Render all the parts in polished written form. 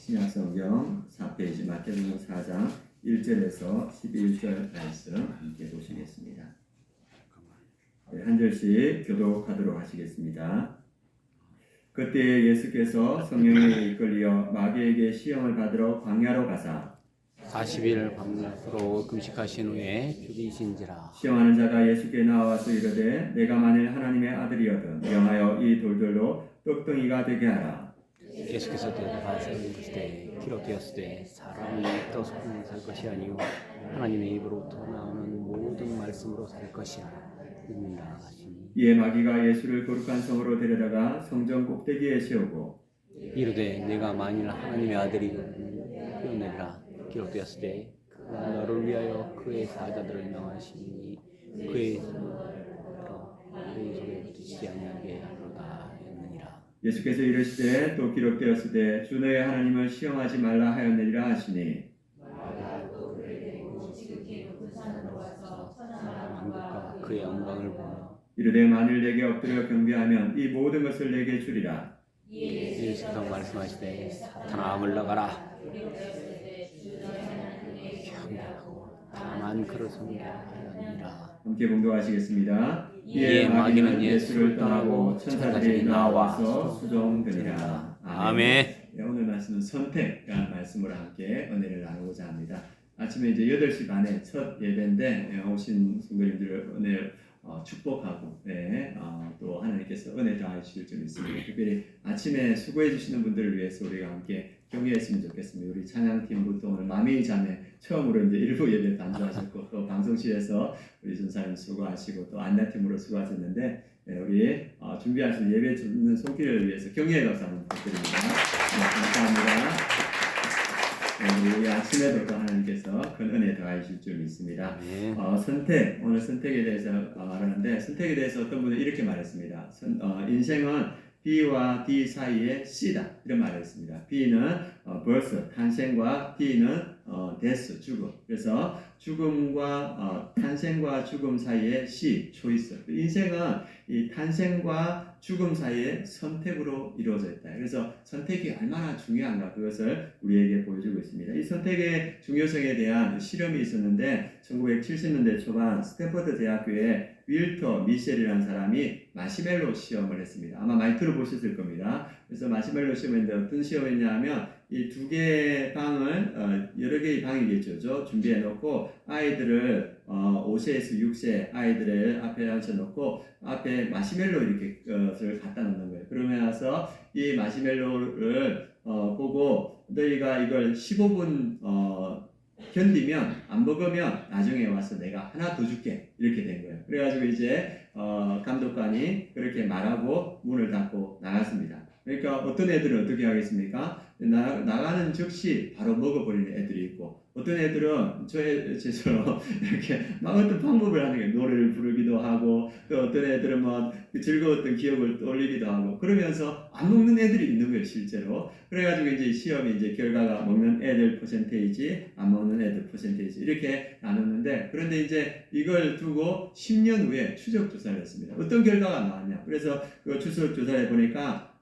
신약성경 4페이지 마태복음 4장 1절에서 11절 말씀 함께 보시겠습니다. 한 절씩 교독하도록 하시겠습니다. 그때 예수께서 성령에 이끌려 마귀에게 시험을 받으러 광야로 가사 40일 밤낮으로 금식하신 후에 죽이신지라. 시험하는 자가 예수께 나와서 이르되 내가 만일 하나님의 아들이거든 명하여 이 돌들로 떡덩이가 되게 하라. 예수께서 대답하시되 기록되었으되 사람이 떡으로 살 것이 아니요 하나님의 입으로부터 나오는 모든 말씀으로 살 것이라 믿는다 하시니. 이에 마귀가 예수를 거룩한 성으로 데려다가 성전 꼭대기에 세우고 이르되 내가 만일 하나님의 아들이거든 뛰어내리라. 기록되었으되 그가 너를 위하여 그의 사자들을 명하시니 그의 속에 붙이지 아니하게 하리로다 했느니라. 예수께서 이르시되 또 기록되었으되 주 너의 하나님을 시험하지 말라 하였느니라 하시니 왕국과 그의 영광을 보며 이르되 만일 내게 엎드려 경배하면 이 모든 것을 내게 주리라. 예수께서 말씀하시되 사탄아 물러가라. 다만 그를 섬기하였느니라. 함께 봉독하시겠습니다. 이에 마귀는 예수를 떠나고 천사들이 나와서 수종되니라. 아멘. 네, 오늘 말씀은 선택이라는 말씀으로 함께 은혜를 나누고자 합니다. 아침에 이제 8시 반에 첫 예배인데 오신 성도님들 은혜 축복하고 또 하나님께서 은혜 더하실 줄 믿습니다. 특별히 아침에 수고해 주시는 분들을 위해서 우리가 함께 경외했으면 좋겠습니다. 우리 찬양팀부터 오늘 마메이 자매 처음으로 이제 일부 예배 단주하셨고 또 방송실에서 우리 전사님 수고하시고 또 안나팀으로 수고하셨는데 우리 준비하신 예배 듣는 손길을 위해서 경외의 박수 한번 부탁드립니다. 감사합니다. 우리 아침에도 또 하나님께서 큰 은혜 더하실 줄 믿습니다. 선택, 오늘 선택에 대해서 말하는데 선택에 대해서 어떤 분은 이렇게 말했습니다. 인생은 B와 D 사이의 C다 이런 말을 했습니다. B는 birth, 탄생과 D는 death, 죽음. 그래서 죽음과 탄생과 죽음 사이의 C, choice. 인생은 이 탄생과 죽음 사이의 선택으로 이루어져 있다. 그래서 선택이 얼마나 중요한가 그것을 우리에게 보여주고 있습니다. 이 선택의 중요성에 대한 실험이 있었는데 1970년대 초반 스탠퍼드 대학교에 윌터 미셸이라는 사람이 마시멜로 시험을 했습니다. 아마 많이 들어보셨을 겁니다. 그래서 마시멜로 시험인데 어떤 시험이냐면 이 두 개의 방을 여러 개의 방이겠죠. 준비해 놓고 아이들을 5세에서 6세 아이들을 앞에 앉혀놓고 앞에 마시멜로 이렇게 것을 갖다 놓는 거예요. 그러면서 이 마시멜로를 보고 너희가 이걸 15분 견디면 안 먹으면 나중에 와서 내가 하나 더 줄게 이렇게 된 거예요. 그래가지고 이제 감독관이 그렇게 말하고 문을 닫고 나갔습니다. 그러니까 어떤 애들은 어떻게 하겠습니까? 나가는 즉시 바로 먹어버리는 애들이 있고 어떤 애들은 저처럼 이렇게 막 어떤 방법을 하는 거예요. 노래를 부르기도 하고 또 어떤 애들은 뭐 즐거웠던 기억을 떠올리기도 하고 그러면서 안 먹는 애들이 있는 거예요, 실제로. 그래가지고 이제 시험이 이제 결과가 먹는 애들 퍼센테이지, 안 먹는 애들 퍼센테이지 이렇게 나눴는데 그런데 이제 이걸 두고 10년 후에 추적 조사를 했습니다. 어떤 결과가 나왔냐? 그래서 그 추적 조사를 보니까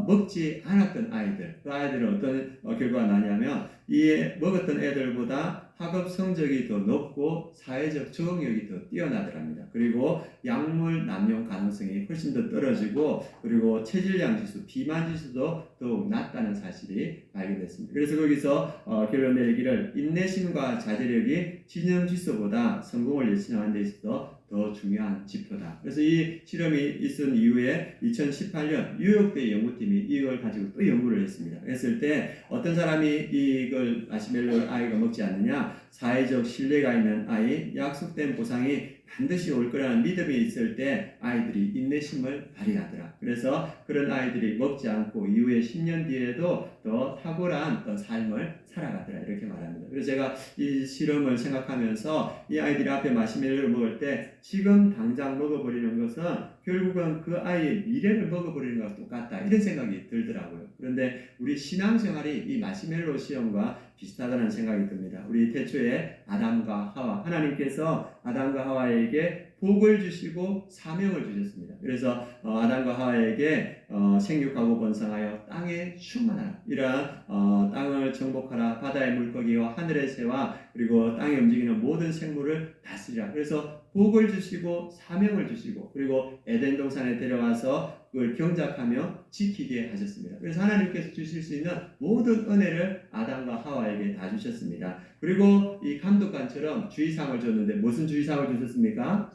먹지 않았던 아이들, 그 아이들은 어떤 결과가 나냐면 이 먹었던 애들보다 학업 성적이 더 높고 사회적 적응력이 더 뛰어나더랍니다. 그리고 약물 남용 가능성이 훨씬 더 떨어지고 그리고 체질량 지수, 비만 지수도 더욱 낮다는 사실이 발견됐습니다. 그래서 거기서 결론 내리기를 인내심과 자제력이 진영 지수보다 성공을 예측하는 데 있어서 더 중요한 지표다. 그래서 이 실험이 있은 이후에 2018년 뉴욕대 연구팀이 이걸 가지고 또 연구를 했습니다. 했을 때 어떤 사람이 이걸 마시멜로 아이가 먹지 않느냐, 사회적 신뢰가 있는 아이, 약속된 보상이 반드시 올 거라는 믿음이 있을 때 아이들이 인내심을 발휘하더라. 그래서 그런 아이들이 먹지 않고 이후에 10년 뒤에도 더 탁월한 삶을 살아가더라 이렇게 말합니다. 그래서 제가 이 실험을 생각하면서 이 아이들이 앞에 마시멜로를 먹을 때 지금 당장 먹어버리는 것은 결국은 그 아이의 미래를 먹어버리는 것과 똑같다 이런 생각이 들더라고요. 그런데 우리 신앙생활이 이 마시멜로 시험과 비슷하다는 생각이 듭니다. 우리 태초에 아담과 하와, 하나님께서 아담과 하와에게 복을 주시고 사명을 주셨습니다. 그래서 아담과 하와에게 생육하고 번성하여 땅에 충만하라, 이러한 땅을 정복하라, 바다의 물고기와 하늘의 새와 그리고 땅에 움직이는 모든 생물을 다스리라. 그래서 복을 주시고 사명을 주시고 그리고 에덴 동산에 데려가서 그걸 경작하며 지키게 하셨습니다. 그래서 하나님께서 주실 수 있는 모든 은혜를 아담과 하와에게 다 주셨습니다. 그리고 이 감독관처럼 주의사항을 줬는데 무슨 주의사항을 주셨습니까?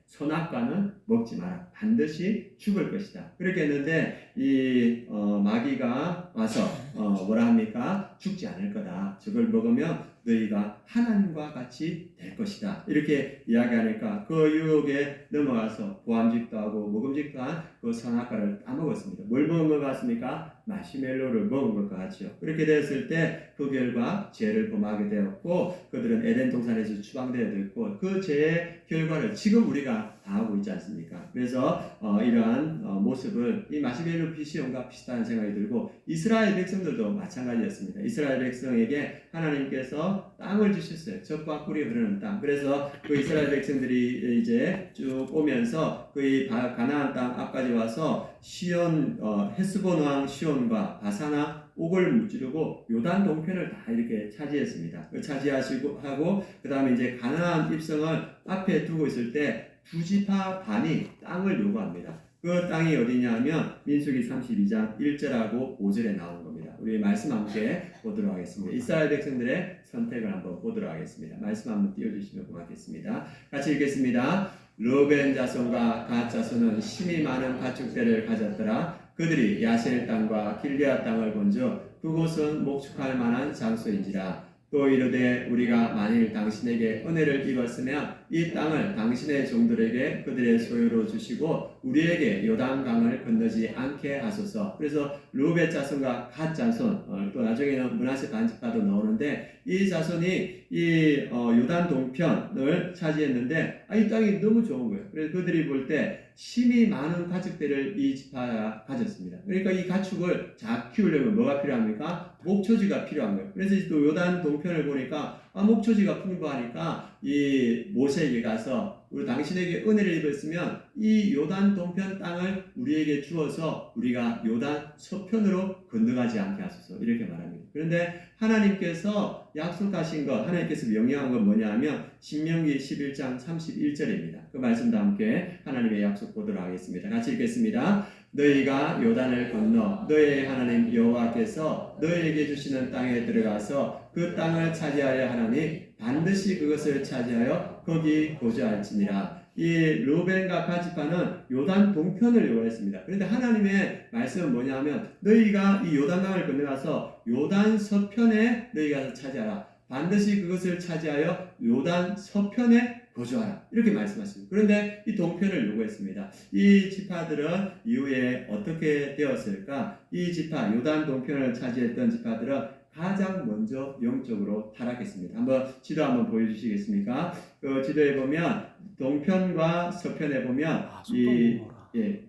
선악과는 먹지 마라. 반드시 죽을 것이다. 그렇게 했는데 이 마귀가 와서 뭐라 합니까? 죽지 않을 거다. 저걸 먹으면 너희가 하나님과 같이 될 것이다. 이렇게 이야기하니까 그 유혹에 넘어가서 보암직도 하고 먹음직도 한 그 선악과를 따먹었습니다. 뭘 먹은 것 같습니까? 마시멜로를 먹은 것 같죠. 그렇게 되었을 때 그 결과 죄를 범하게 되었고 그들은 에덴 동산에서 추방되어 됐고 그 죄의 결과를 지금 우리가 다 하고 있지 않습니까? 그래서 이러한 모습을 이 마시멜로 비시온과 비슷한 생각이 들고 이스라엘 백성들도 마찬가지였습니다. 이스라엘 백성에게 하나님께서 땅을 주셨어요. 젖과 꿀이 흐르는 땅. 그래서 그 이스라엘 백성들이 이제 쭉 오면서 그 가나안 땅 앞까지 와서 시온 헤스본 왕 시온과 바사나 옥을 무찌르고 요단 동편을 다 이렇게 차지했습니다. 차지하시고 하고 그 다음에 이제 가나안 입성을 앞에 두고 있을 때 두 지파 반이 땅을 요구합니다. 그 땅이 어디냐면 민수기 32장 1절하고 5절에 나온 겁니다. 우리 말씀 함께 보도록 하겠습니다. 이스라엘 백성들의 선택을 한번 보도록 하겠습니다. 말씀 한번 띄워주시면 고맙겠습니다. 같이 읽겠습니다. 르벤 자손과 갓 자손은 심히 많은 가축대를 가졌더라. 그들이 야셀 땅과 길리앗 땅을 본즉 그곳은 목축할 만한 장소인지라. 또 이르되 우리가 만일 당신에게 은혜를 입었으면 이 땅을 당신의 종들에게 그들의 소유로 주시고 우리에게 요단강을 건너지 않게 하소서. 그래서 르벤 자손과 갓 자손, 또 나중에는 므낫세 반지파도 나오는데 이 자손이 이 요단 동편을 차지했는데 이 땅이 너무 좋은 거예요. 그래서 그들이 볼 때 심히 많은 가축들을 이 지파가 가졌습니다. 그러니까 이 가축을 잘 키우려면 뭐가 필요합니까? 목초지가 필요한 거예요. 그래서 또 요단 동편을 보니까 목초지가 풍부하니까 이 모세에게 가서 우리 당신에게 은혜를 입었으면 이 요단 동편 땅을 우리에게 주어서 우리가 요단 서편으로 건너가지 않게 하소서, 이렇게 말합니다. 그런데 하나님께서 약속하신 것, 하나님께서 명령한 건 뭐냐면 신명기 11장 31절입니다. 그 말씀도 함께 하나님의 약속 보도록 하겠습니다. 같이 읽겠습니다. 너희가 요단을 건너 너희의 하나님 여호와께서 너희에게 주시는 땅에 들어가서 그 땅을 차지하려 하나니 반드시 그것을 차지하여 거기 거주할지니라. 이 르벤과 갓 지파는 요단 동편을 요구했습니다. 그런데 하나님의 말씀은 뭐냐면 너희가 이 요단강을 건너가서 요단 서편에 너희가 차지하라. 반드시 그것을 차지하여 요단 서편에 거주하라. 이렇게 말씀하십니다. 그런데 이 동편을 요구했습니다. 이 지파들은 이후에 어떻게 되었을까? 이 지파, 요단 동편을 차지했던 지파들은 가장 먼저 영적으로 타락했습니다. 한번 지도 한번 보여주시겠습니까? 그 지도에 보면 동편과 서편에 보면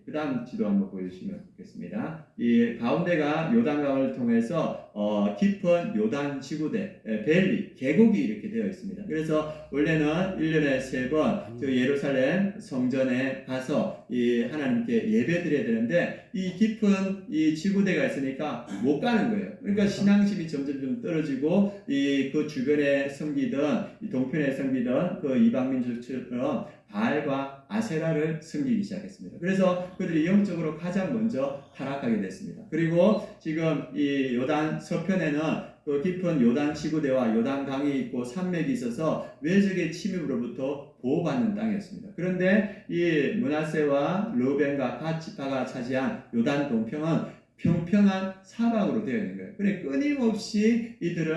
그 다음 지도 한번 보여주시면 좋겠습니다. 이 가운데가 요단강을 통해서 깊은 요단 지구대, 벨리, 계곡이 이렇게 되어 있습니다. 그래서 원래는 1년에 3번 예루살렘 성전에 가서 이 하나님께 예배드려야 되는데 이 깊은 이 지구대가 있으니까 못 가는 거예요. 그러니까 신앙심이 점점 좀 떨어지고 그 주변에 섬기던 이 동편에 섬기던 그 이방민족처럼 바알과 아세라를 섬기기 시작했습니다. 그래서 그들이 영적으로 가장 먼저 타락하게 됐습니다. 그리고 지금 이 요단 서편에는 그 깊은 요단 지구대와 요단강이 있고 산맥이 있어서 외적의 침입으로부터 보호받는 땅이었습니다. 그런데 이 므낫세와 르벤과 갓 지파가 차지한 요단 동편은 평평한 사막으로 되어 있는 거예요. 그래 끊임없이 이들은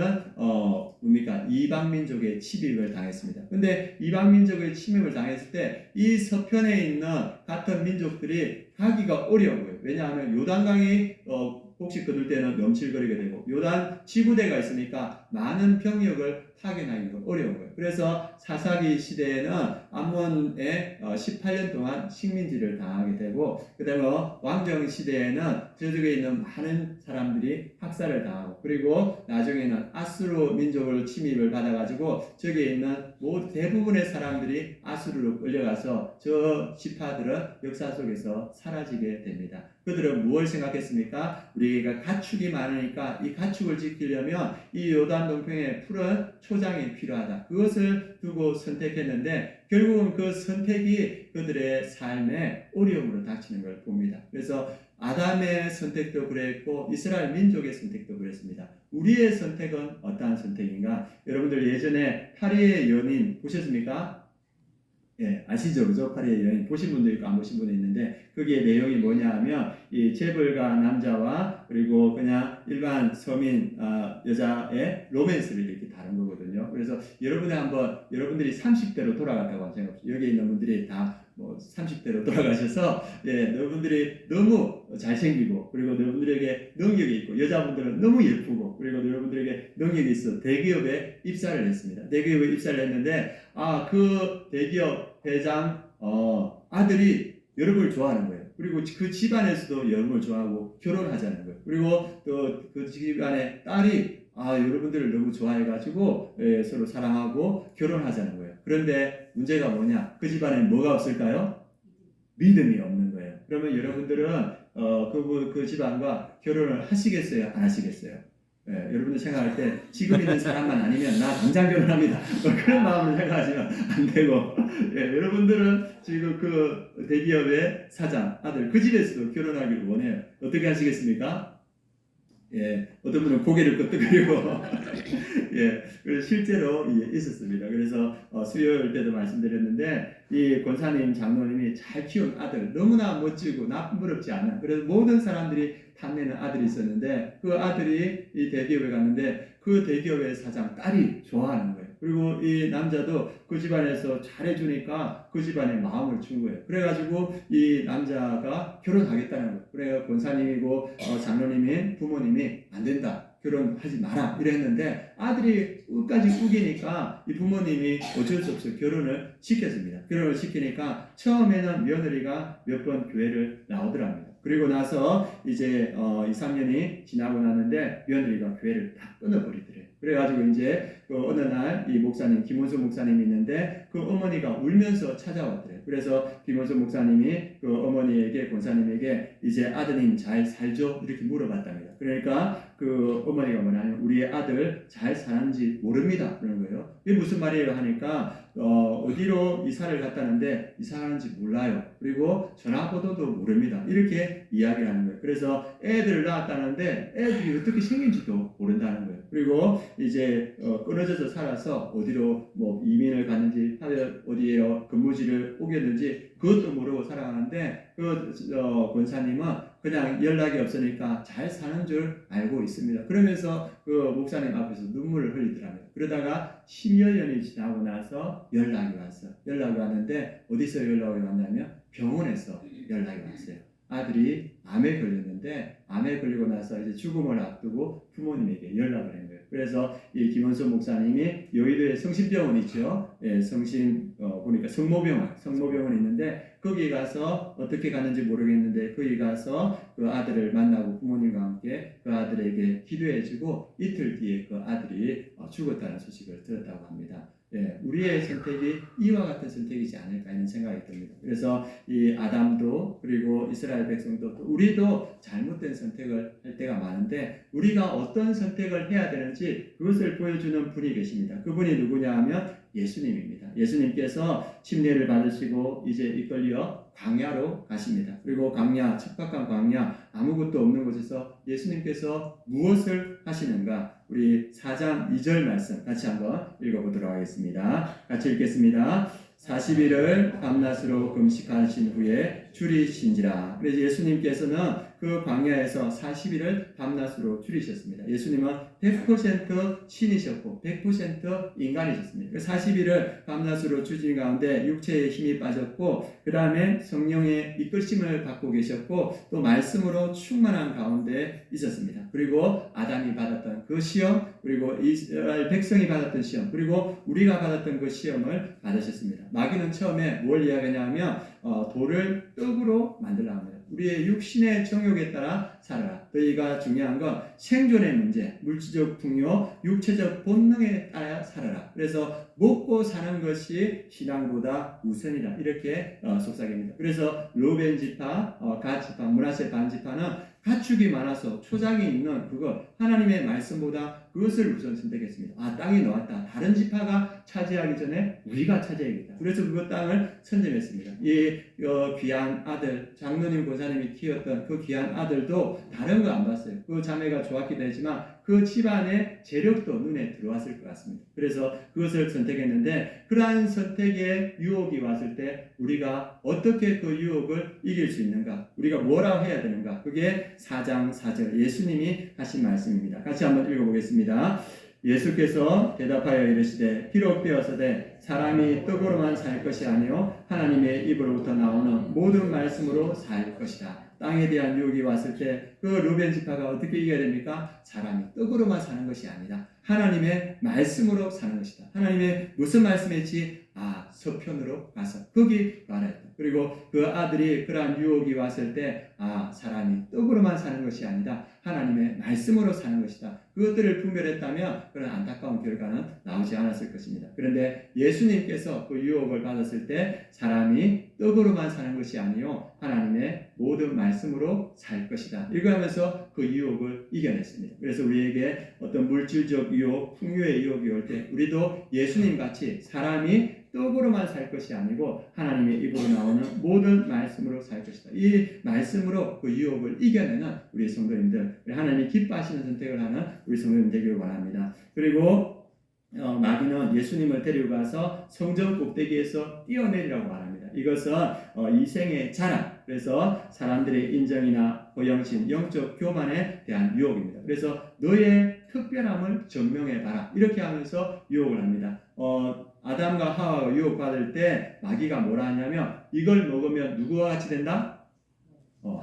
이방 민족의 침입을 당했습니다. 근데 이방 민족의 침입을 당했을 때 이 서편에 있는 같은 민족들이 가기가 어려운 거예요. 왜냐하면 요단강이 혹시 거둘 때는 넘칠거리게 되고 요단 지구대가 있으니까 많은 병력을 파견하기가 어려운 거예요. 그래서 사사기 시대에는 암몬에 18년 동안 식민지를 당하게 되고 그 다음에 왕정 시대에는 저쪽에 있는 많은 사람들이 학살을 당하고 그리고 나중에는 아수르 민족을 침입을 받아가지고 저기에 있는 대부분의 사람들이 아수르로 끌려가서 저 지파들은 역사 속에서 사라지게 됩니다. 그들은 무엇을 생각했습니까? 우리가 가축이 많으니까 이 가축을 지키려면 이 요단 동평에 푸른 초장이 필요하다. 그것을 두고 선택했는데 결국은 그 선택이 그들의 삶에 어려움으로 닥치는 걸 봅니다. 그래서 아담의 선택도 그랬고 이스라엘 민족의 선택도 그랬습니다. 우리의 선택은 어떠한 선택인가? 여러분들 예전에 파리의 연인 보셨습니까? 예, 아시죠? 그죠? 파리의 여인 보신 분도 있고 안 보신 분도 있는데 거기에 내용이 뭐냐 하면 이 재벌가 남자와 그리고 그냥 일반 서민 여자의 로맨스를 이렇게 다룬 거거든요. 그래서 여러분들이 30대로 돌아갔다고 생각합시다. 여기 있는 분들이 다 30대로 돌아가셔서 여러분들이 너무 잘생기고 그리고 여러분들에게 능력이 있고 여자분들은 너무 예쁘고 그리고 여러분들에게 능력이 있어 대기업에 입사를 했습니다. 대기업에 입사를 했는데 그 대기업 회장 아들이 여러분을 좋아하는 거예요. 그리고 그 집안에서도 여러분을 좋아하고 결혼하자는 거예요. 그리고 또 그 집안의 딸이 여러분들을 너무 좋아해가지고 서로 사랑하고 결혼하자는 거예요. 그런데 문제가 뭐냐? 그 집안에 뭐가 없을까요? 믿음이 없는 거예요. 그러면 여러분들은 그 집안과 결혼을 하시겠어요? 안 하시겠어요? 여러분들 생각할 때 지금 있는 사람만 아니면 나 당장 결혼합니다. 그런 마음을 생각하시면 안 되고 여러분들은 지금 그 대기업의 사장 아들 그 집에서도 결혼하기를 원해요. 어떻게 하시겠습니까? 어떤 분은 고개를 끄덕거리고 그래서 실제로 있었습니다. 그래서 수요일 때도 말씀드렸는데 이 권사님 장로님이 잘 키운 아들 너무나 멋지고 나쁨스럽지 않은 그래서 모든 사람들이 탐내는 아들이 있었는데 그 아들이 이 대기업에 갔는데 그 대기업의 사장 딸이 좋아하는 거예요. 그리고 이 남자도 그 집안에서 잘해주니까 그 집안에 마음을 준 거예요. 그래가지고 이 남자가 결혼하겠다는 거예요. 그래서 권사님이고 장로님인 부모님이 안 된다. 결혼하지 마라 이랬는데 아들이 끝까지 우기니까 이 부모님이 어쩔 수 없이 결혼을 시켰습니다. 결혼을 시키니까 처음에는 며느리가 몇 번 교회를 나오더랍니다. 그리고 나서 이제 2, 3년이 지나고 나는데 며느리가 교회를 다 끊어버리더래요. 그래가지고 이제 어느 날 이 목사님 김원수 목사님이 있는데 그 어머니가 울면서 찾아왔더래요. 그래서 김원수 목사님이 그 어머니에게 권사님에게 이제 아드님 잘 살죠? 이렇게 물어봤답니다. 그러니까 그 어머니가 뭐냐면 우리의 아들 잘 사는지 모릅니다. 그런 거예요. 이게 무슨 말이에요 하니까 어디로 이사를 갔다는데 이사하는지 몰라요. 그리고 전화번호도 모릅니다. 이렇게 이야기를 하는 거예요. 그래서 애들을 낳았다는데 애들이 어떻게 생긴지도 모른다는 거예요. 그리고 이제 끊어져서 살아서 어디로 이민을 갔는지 어디에 근무지를 옮겼는지 그것도 모르고 살아가는데 그 권사님은 그냥 연락이 없으니까 잘 사는 줄 알고 있습니다. 그러면서 그 목사님 앞에서 눈물을 흘리더라고요. 그러다가 10여 년이 지나고 나서 연락이 왔어요. 연락이 왔는데 어디서 연락이 왔냐면 병원에서 연락이 왔어요. 아들이 암에 걸렸는데 암에 걸리고 나서 이제 죽음을 앞두고 부모님에게 연락을 한 거예요. 그래서 이 김원수 목사님이 여의도에 성심병원 있죠. 보니까 성모병원 있는데 거기 가서 어떻게 가는지 모르겠는데 거기 가서 그 아들을 만나고 부모님과 함께 그 아들에게 기도해주고 이틀 뒤에 그 아들이 죽었다는 소식을 들었다고 합니다. 우리의 선택이 이와 같은 선택이지 않을까 하는 생각이 듭니다. 그래서 이 아담도 그리고 이스라엘 백성도 우리도 잘못된 선택을 할 때가 많은데 우리가 어떤 선택을 해야 되는지 그것을 보여주는 분이 계십니다. 그분이 누구냐 하면 예수님입니다. 예수님께서 침례를 받으시고 이제 이끌려 광야로 가십니다. 그리고 척박한 광야 아무것도 없는 곳에서 예수님께서 무엇을 하시는가 우리 4장 2절 말씀 같이 한번 읽어보도록 하겠습니다. 같이 읽겠습니다. 40일을 밤낮으로 금식하신 후에 줄이신지라. 그래서 예수님께서는 그 광야에서 40일을 밤낮으로 줄이셨습니다. 예수님은 100% 신이셨고 100% 인간이셨습니다. 그 40일을 밤낮으로 줄인 가운데 육체의 힘이 빠졌고 그 다음에 성령의 이끌심을 받고 계셨고 또 말씀으로 충만한 가운데 있었습니다. 그리고 아담이 받았던 그 시험, 그리고 이스라엘 백성이 받았던 시험, 그리고 우리가 받았던 그 시험을 받으셨습니다. 마귀는 처음에 뭘 이야기하냐면 돌을 떡으로 만들라 합니다. 우리의 육신의 정욕에 따라 살아라. 너희가 중요한 건 생존의 문제, 물질적 풍요, 육체적 본능에 따라 살아라. 그래서 먹고 사는 것이 신앙보다 우선이다. 이렇게 속삭입니다. 그래서 루벤 지파, 갓 지파, 므낫세 반 지파는 가축이 많아서 초장이 있는 그거 하나님의 말씀보다 그것을 우선 선택했습니다. 땅이 나왔다. 다른 지파가 차지하기 전에 우리가 차지해야겠다. 그래서 그 땅을 선점했습니다. 이 귀한 아들, 장로님 권사님이 키웠던 그 귀한 아들도 다른 거 안 봤어요. 그 자매가 좋았기도 했지만 그 집안의 재력도 눈에 들어왔을 것 같습니다. 그래서 그것을 선택했는데 그러한 선택의 유혹이 왔을 때 우리가 어떻게 그 유혹을 이길 수 있는가? 우리가 뭐라고 해야 되는가? 그게 4장 4절 예수님이 하신 말씀입니다. 같이 한번 읽어보겠습니다. 예수께서 대답하여 이르시되 기록되었으되 사람이 떡으로만 살 것이 아니요 하나님의 입으로부터 나오는 모든 말씀으로 살 것이다. 땅에 대한 유혹이 왔을 때 그 루벤 지파가 어떻게 이겨야 됩니까? 사람이 떡으로만 사는 것이 아니다. 하나님의 말씀으로 사는 것이다. 하나님의 무슨 말씀이지? 서편으로 가서 거기 말했다. 그리고 그 아들이 그러한 유혹이 왔을 때 사람이 떡으로만 사는 것이 아니다. 하나님의 말씀으로 사는 것이다. 그것들을 분별했다면 그런 안타까운 결과는 나오지 않았을 것입니다. 그런데 예수님께서 그 유혹을 받았을 때 사람이 떡으로만 사는 것이 아니요 하나님의 모든 말씀으로 살 것이다. 이거 하면서 그 유혹을 이겨냈습니다. 그래서 우리에게 어떤 물질적 유혹, 풍요의 유혹이 올 때 우리도 예수님 같이 사람이 떡으로만 살 것이 아니고 하나님의 입으로 나오는 모든 말씀으로 살 것이다. 이 말씀으로 그 유혹을 이겨내는 우리 성도님들, 하나님이 기뻐하시는 선택을 하는 우리 성도님 되기를 원합니다. 그리고 마귀는 예수님을 데리고 가서 성전 꼭대기에서 뛰어내리라고 말합니다. 이것은 이생의 자랑, 그래서 사람들의 인정이나 고영신, 영적 교만에 대한 유혹입니다. 그래서 너의 특별함을 증명해봐라. 이렇게 하면서 유혹을 합니다. 아담과 하와가 유혹받을 때 마귀가 뭐라 하냐면 이걸 먹으면 누구와 같이 된다?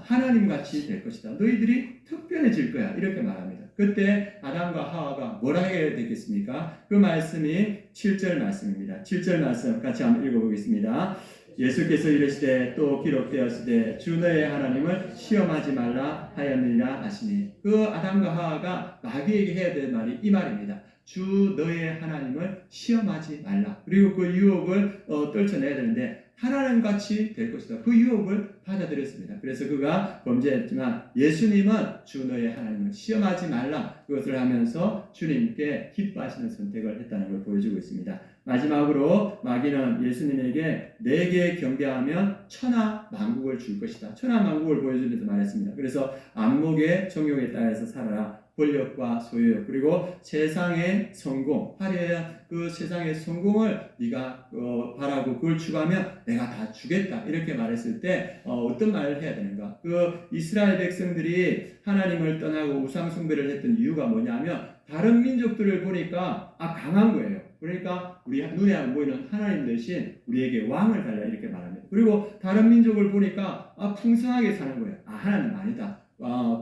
하나님같이 될 것이다. 너희들이 특별해질 거야. 이렇게 말합니다. 그때 아담과 하와가 뭐라 해야 되겠습니까? 그 말씀이 7절 말씀입니다. 7절 말씀 같이 한번 읽어보겠습니다. 예수께서 이르시되 또 기록되었으되 주 너의 하나님을 시험하지 말라 하였느니라 하시니 그 아담과 하와가 마귀에게 해야 될 말이 이 말입니다. 주 너의 하나님을 시험하지 말라. 그리고 그 유혹을 떨쳐내야 되는데 하나님같이 될 것이다. 그 유혹을 받아들였습니다. 그래서 그가 범죄했지만 예수님은 주 너의 하나님을 시험하지 말라. 그것을 하면서 주님께 기뻐하시는 선택을 했다는 걸 보여주고 있습니다. 마지막으로 마귀는 예수님에게 내게 경배하면 천하 만국을 줄 것이다. 천하 만국을 보여주면서 말했습니다. 그래서 안목의 정욕에 따라서 살아라. 권력과 소유욕 그리고 세상의 성공, 화려한 그 세상의 성공을 네가 바라고 그걸 추구하면 내가 다 주겠다 이렇게 말했을 때 어떤 말을 해야 되는가? 그 이스라엘 백성들이 하나님을 떠나고 우상 숭배를 했던 이유가 뭐냐면 다른 민족들을 보니까 강한 거예요. 그러니까 우리 눈에 안 보이는 하나님 대신 우리에게 왕을 달라 이렇게 말합니다. 그리고 다른 민족을 보니까 풍성하게 사는 거예요. 하나님 아니다.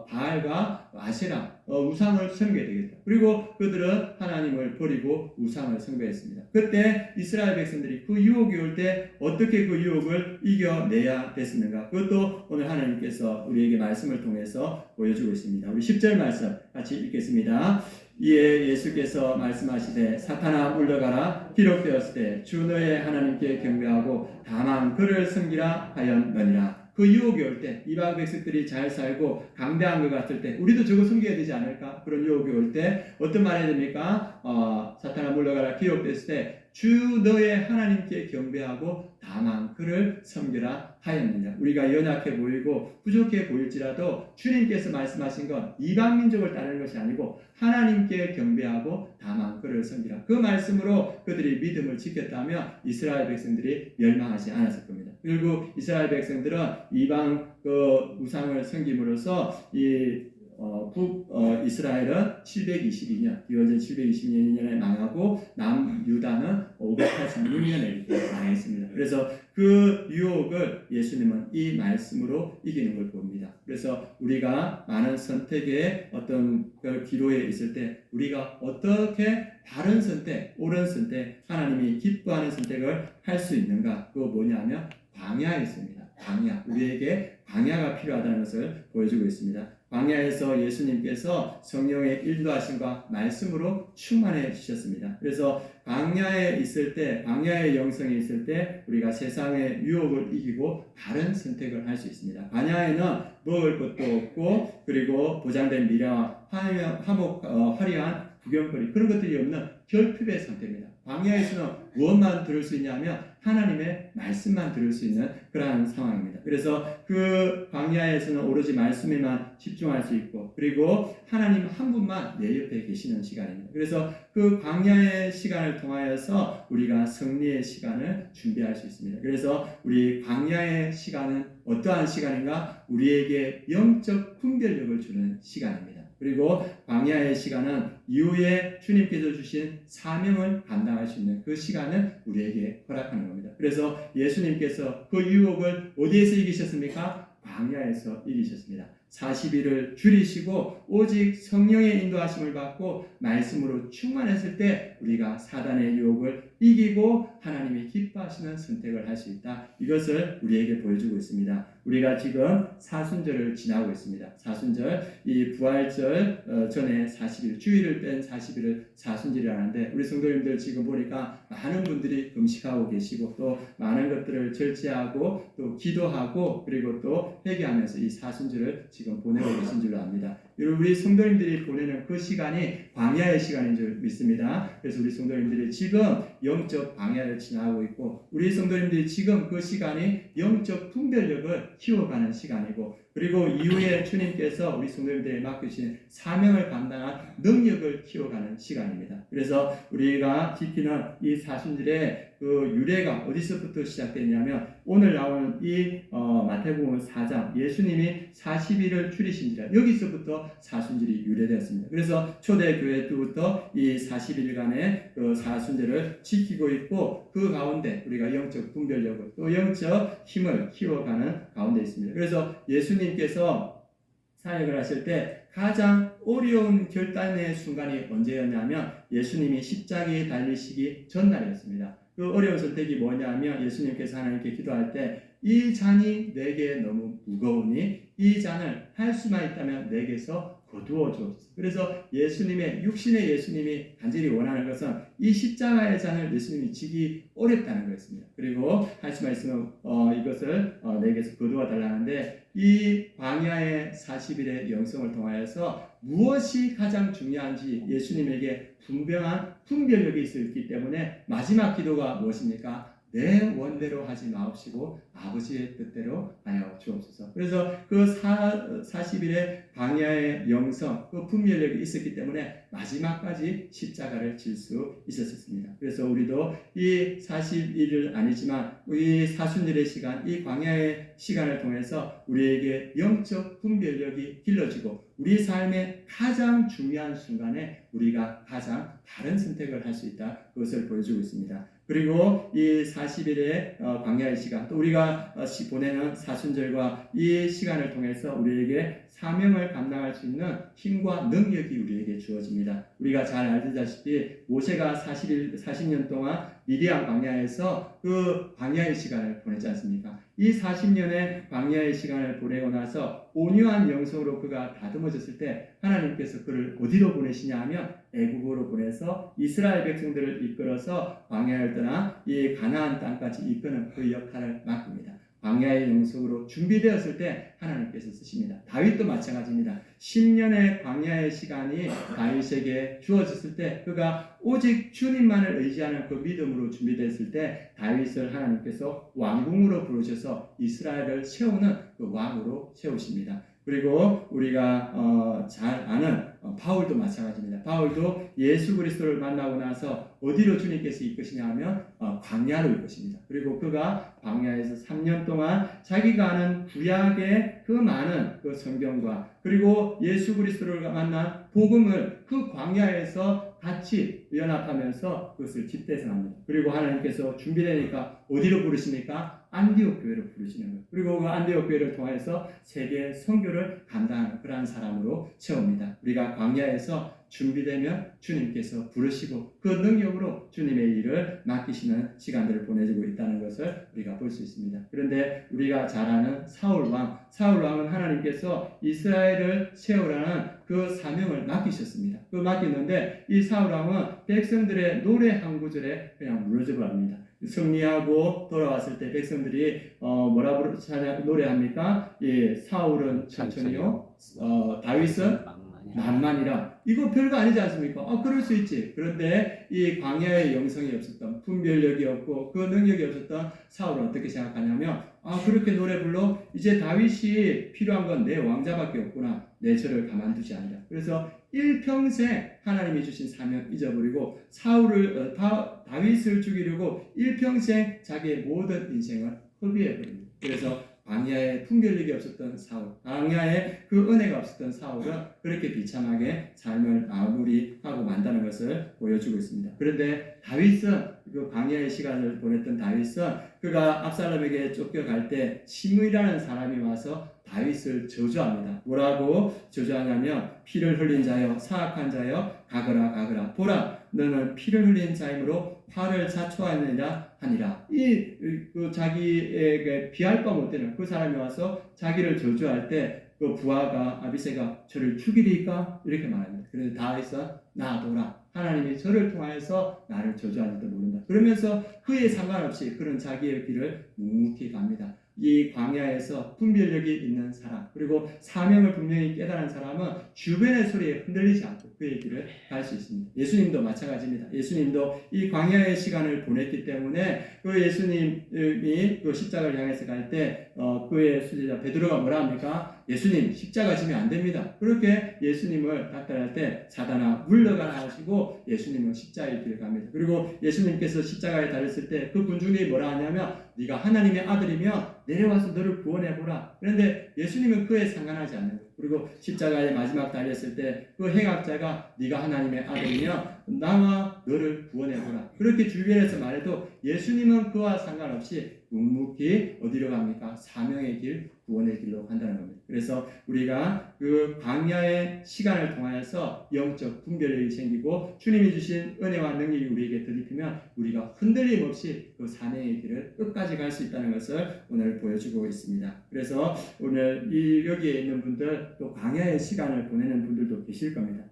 바알과 아세라 우상을 섬겨야 되겠다. 그리고 그들은 하나님을 버리고 우상을 섬겨했습니다. 그때 이스라엘 백성들이 그 유혹이 올 때 어떻게 그 유혹을 이겨내야 됐었는가? 그것도 오늘 하나님께서 우리에게 말씀을 통해서 보여주고 있습니다. 우리 10절 말씀 같이 읽겠습니다. 이에 예수께서 말씀하시되 사탄아 물러가라 기록되었을 때 주 너의 하나님께 경배하고 다만 그를 섬기라 하였느니라. 그 유혹이 올 때 이방 백성들이 잘 살고 강대한 것 같을 때 우리도 저거 섬겨야 되지 않을까? 그런 유혹이 올 때 어떤 말 해야 됩니까? 사탄아 물러가라 기록됐을 때 주 너의 하나님께 경배하고 다만 그를 섬기라 하였느냐. 우리가 연약해 보이고 부족해 보일지라도 주님께서 말씀하신 건 이방 민족을 따르는 것이 아니고 하나님께 경배하고 다만 그를 섬기라. 그 말씀으로 그들이 믿음을 지켰다면 이스라엘 백성들이 멸망하지 않았을 겁니다. 그리고 이스라엘 백성들은 이방 그 우상을 섬김으로써 이스라엘은 722년, 기원전 722년에 망하고 남유다는 586년에 망했습니다. 그래서 그 유혹을 예수님은 이 말씀으로 이기는 걸 봅니다. 그래서 우리가 많은 선택의 어떤 그 기로에 있을 때 우리가 어떻게 바른 선택, 옳은 선택, 하나님이 기뻐하는 선택을 할 수 있는가? 그거 뭐냐면 광야에 있습니다. 광야, 우리에게 광야가 필요하다는 것을 보여주고 있습니다. 광야에서 예수님께서 성령의 인도하심과 말씀으로 충만해 주셨습니다. 그래서 광야에 있을 때, 광야의 영성에 있을 때 우리가 세상의 유혹을 이기고 바른 선택을 할 수 있습니다. 광야에는 먹을 것도 없고 그리고 보장된 미래와 화려한 구경거리 그런 것들이 없는 결핍의 상태입니다. 광야에서는 무엇만 들을 수 있냐면 하나님의 말씀만 들을 수 있는 그러한 상황입니다. 그래서 그 광야에서는 오로지 말씀에만 집중할 수 있고 그리고 하나님 한 분만 내 옆에 계시는 시간입니다. 그래서 그 광야의 시간을 통하여서 우리가 승리의 시간을 준비할 수 있습니다. 그래서 우리 광야의 시간은 어떠한 시간인가? 우리에게 영적 분별력을 주는 시간입니다. 그리고 광야의 시간은 이후에 주님께서 주신 사명을 감당할 수 있는 그 시간을 우리에게 허락하는 겁니다. 그래서 예수님께서 그 유혹을 어디에서 이기셨습니까? 광야에서 이기셨습니다. 40일을 줄이시고 오직 성령의 인도하심을 받고 말씀으로 충만했을 때 우리가 사단의 유혹을 이기고 하나님이 기뻐하시는 선택을 할 수 있다. 이것을 우리에게 보여주고 있습니다. 우리가 지금 사순절을 지나고 있습니다. 사순절, 이 부활절 전에 40일, 주일을 뺀 40일을 사순절이라고 하는데 우리 성도님들 지금 보니까 많은 분들이 금식하고 계시고 또 많은 것들을 절제하고 또 기도하고 그리고 또 회개하면서 이 사순절을 지금 보내고 계신 줄로 압니다. 우리 성도님들이 보내는 그 시간이 광야의 시간인 줄 믿습니다. 그래서 우리 성도님들이 지금 영적 광야를 지나고 있고 우리 성도님들이 지금 그 시간이 영적 분별력을 키워가는 시간이고 그리고 이후에 주님께서 우리 성도님들에게 맡기신 사명을 감당한 능력을 키워가는 시간입니다. 그래서 우리가 지키는 이 사순절의 그 유래가 어디서부터 시작되냐면 오늘 나오는 이 마태복음 4장 예수님이 40일을 줄이신지라 여기서부터 사순절이 유래되었습니다. 그래서 초대교회 때부터 이 40일간의 그 사순절을 지키고 있고 그 가운데 우리가 영적 분별력을 또 영적 힘을 키워가는 가운데 있습니다. 그래서 예수님께서 사역을 하실 때 가장 어려운 결단의 순간이 언제였냐면 예수님이 십자가에 달리시기 전날이었습니다. 그 어려운 선택이 뭐냐면 예수님께서 하나님께 기도할 때 이 잔이 내게 너무 무거우니 이 잔을 할 수만 있다면 내게서 거두어 주옵소서. 그래서 육신의 예수님이 간절히 원하는 것은 이 십자가의 잔을 예수님이 지기 어렵다는 것입니다. 그리고 할 수만 있으면 이것을 내게서 거두어 달라는데 이 광야의 40일의 영성을 통하여서 무엇이 가장 중요한지 예수님에게 분명한 분별력이 있었기 때문에 마지막 기도가 무엇입니까? 내 원대로 하지 마옵시고 아버지의 뜻대로 하여 주옵소서. 그래서 그 40일의 광야의 영성, 그 분별력이 있었기 때문에 마지막까지 십자가를 질 수 있었습니다. 그래서 우리도 이 40일은 아니지만 이 사순절의 시간, 이 광야의 시간을 통해서 우리에게 영적 분별력이 길러지고 우리 삶의 가장 중요한 순간에 우리가 가장 다른 선택을 할 수 있다. 그것을 보여주고 있습니다. 그리고 이 40일의 광야의 시간, 또 우리가 보내는 사순절과 이 시간을 통해서 우리에게 사명을 감당할 수 있는 힘과 능력이 우리에게 주어집니다. 우리가 잘 알다시피 모세가 40년 동안 미디안 광야에서 그 광야의 시간을 보내지 않습니까? 이 40년의 광야의 시간을 보내고 나서 온유한 영성으로 그가 다듬어졌을 때 하나님께서 그를 어디로 보내시냐 하면 애국으로 보내서 이스라엘 백성들을 이끌어서 광야를 떠나 이 가나안 땅까지 이끄는 그 역할을 맡깁니다. 광야의 영성으로 준비되었을 때 하나님께서 쓰십니다. 다윗도 마찬가지입니다. 10년의 광야의 시간이 다윗에게 주어졌을 때 그가 오직 주님만을 의지하는 그 믿음으로 준비됐을 때 다윗을 하나님께서 왕궁으로 부르셔서 이스라엘을 세우는 그 왕으로 세우십니다. 그리고 우리가 잘 아는 바울도 마찬가지입니다. 바울도 예수 그리스도를 만나고 나서 어디로 주님께서 이끄시냐 하면 광야로 이끄십니다. 그리고 그가 광야에서 3년 동안 자기가 아는 구약의 그 많은 그 성경과 그리고 예수 그리스도를 만난 복음을 그 광야에서 같이 연합하면서 그것을 집대성합니다. 그리고 하나님께서 준비되니까 어디로 부르십니까? 안디옥 교회로 부르시는 거예요. 그리고 그 안디옥 교회를 통해서 세계 선교를 감당하는 그러한 사람으로 채웁니다. 우리가 광야에서 준비되면 주님께서 부르시고 그 능력으로 주님의 일을 맡기시는 시간들을 보내주고 있다는 것을 우리가 볼 수 있습니다. 그런데 우리가 잘 아는 사울왕은 하나님께서 이스라엘을 세우라는 그 사명을 맡기셨습니다. 그 맡겼는데 이 사울왕은 백성들의 노래 한 구절에 그냥 무너져 버립니다. 승리하고 돌아왔을 때 백성들이 뭐라고 노래합니까? 예, 사울은 천천히요, 다윗은 만만이라. 이거 별거 아니지 않습니까? 그럴 수 있지. 그런데 이 광야의 영성이 없었던, 분별력이 없고 그 능력이 없었던 사울은 어떻게 생각하냐면 그렇게 노래 불러 이제 다윗이 필요한 건 내 왕자밖에 없구나. 내 저를 가만두지 않는다. 그래서 일평생 하나님이 주신 사명 잊어버리고 다윗을 죽이려고 일평생 자기의 모든 인생을 허비해버립니다. 그래서 광야에 분별력이 없었던 사울, 광야에 그 은혜가 없었던 사울은 그렇게 비참하게 삶을 마무리하고 만다는 것을 보여주고 있습니다. 그런데 다윗은 그 광야의 시간을 보냈던 다윗은 그가 압살롬에게 쫓겨갈 때 시므이라는 사람이 와서 다윗을 저주합니다. 뭐라고 저주하냐면 피를 흘린 자여 사악한 자여 가거라 보라 너는 피를 흘린 자이므로 화를 자초하느니라 하니라. 자기에게 비할 바 못되는 그 사람이 와서 자기를 저주할 때 그 부하가 아비새가 저를 죽이리까 이렇게 말합니다. 그래서 다윗은 놔둬라. 하나님이 저를 통하여서 나를 저주할지도 모른다. 그러면서 그에 상관없이 그런 자기의 길을 묵묵히 갑니다. 이 광야에서 분별력이 있는 사람 그리고 사명을 분명히 깨달은 사람은 주변의 소리에 흔들리지 않고 그의 길을 갈 수 있습니다. 예수님도 마찬가지입니다. 예수님도 이 광야의 시간을 보냈기 때문에 그 예수님이 그 십자가를 향해서 갈 때 그의 수제자 베드로가 뭐라 합니까? 예수님 십자가 지면 안 됩니다. 그렇게 예수님을 닥달할 때 사단아 물러가라 하시고 예수님은 십자가의 길을 갑니다. 그리고 예수님께서 십자가에 달렸을 때 그 군중들이 뭐라 하냐면 네가 하나님의 아들이면 내려와서 너를 구원해보라. 그런데 예수님은 그에 상관하지 않는 거예요. 그리고 십자가에 마지막 달렸을 때 그 행악자가 네가 하나님의 아들이면 나와 너를 구원해보라. 그렇게 주변에서 말해도 예수님은 그와 상관없이 묵묵히 어디로 갑니까? 사명의 길, 구원의 길로 간다는 겁니다. 그래서 우리가 그 광야의 시간을 통하여서 영적 분별력이 생기고 주님이 주신 은혜와 능력이 우리에게 드리면 우리가 흔들림 없이 그 사명의 길을 끝까지 갈 수 있다는 것을 오늘 보여주고 있습니다. 그래서 오늘 여기에 있는 분들 또 광야의 시간을 보내는 분들도 계실 겁니다.